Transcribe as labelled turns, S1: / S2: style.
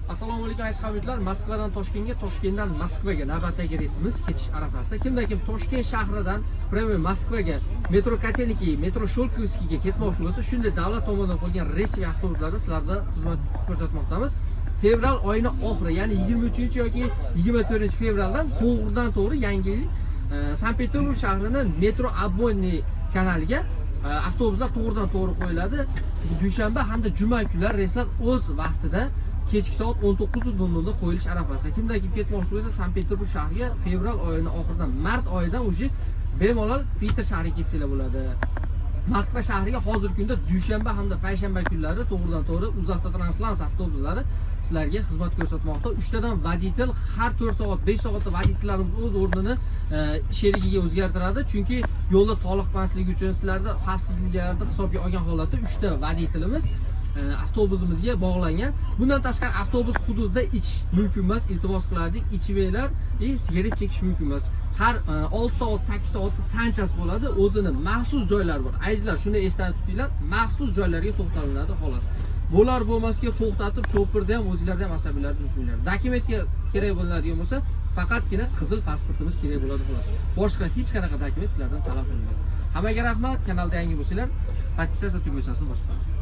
S1: Assalomu alaykum aziz hamyurtlar. Moskvadan Toshkentga, Toshkentdan Moskvaga navbatdagi reysimiz ketish arafasida. Kimdan kim Toshkent shahridan prямой Moskvaga metro Kotelniki, metro Sholkovskiyga ketmoqchi bo'lsa, shunday davlat tomonidan qo'yilgan reysli avtobuslarda sizlarga xizmat ko'rsatmoqdamiz. Fevral oyining oxiri, ya'ni 23 yoki 24 fevraldan to'g'ridan-to'g'ri Yangi yil Sankt-Peterburg shahrining metro Obvodniy kanaliga avtobuslar to'g'ridan-to'g'ri qo'yiladi. Dushanba hamda juma kunlari reyslar o'z vaqtida kechki soat 19:00 da qo'yilish arafasida. Kimdan kim ketmoqchi bo'lsa, Sankt-Peterburg shahriga fevral oyining oxiridan mart oyidan o'sha bemalol Peter shahriga ketsanglar bo'ladi. Moskva shahriga hozirgi kunda dushanba hamda payshanba kunlari to'g'ridan-to'g'ri Uzavtotrans avtobuslari sizlarga xizmat ko'rsatmoqda. 3 tadan voditel har 4 soat, 5 soatda voditellarimiz o'z o'rnini sherigiga o'zgartiradi. Chunki yo'lda toliqmasligi uchun sizlarda xavfsizliklarni hisobga olgan holatda 3 ta voditelimiz avtobusimizga bog'langan. Bundan tashqari avtobus hududida ichish mumkin emas. Iltimos qilardik, ichibinglar, sigaret chekish mumkin emas. Har 6 soat, 8 soatda sanchas bo'ladi. O'zini maxsus joylari bor. Azizlar, shuni esdan tutinglar, maxsus joylarga to'xtatiladi xolos. Bo'lar bo'lmasga to'xtatib, shoferda ham o'zingizlarda ham asabiylarni tuzinglar. Dokumentga kerak bo'ladigan bo'lsa, faqatgina qizil pasportimiz kerak bo'ladi xolos. Boshqa hech qanaqa dokument sizlardan talab qilinmaydi. Hammaga rahmat. Kanalda yangi bo'lsanglar, podpisatsiya tugmachasini bosing.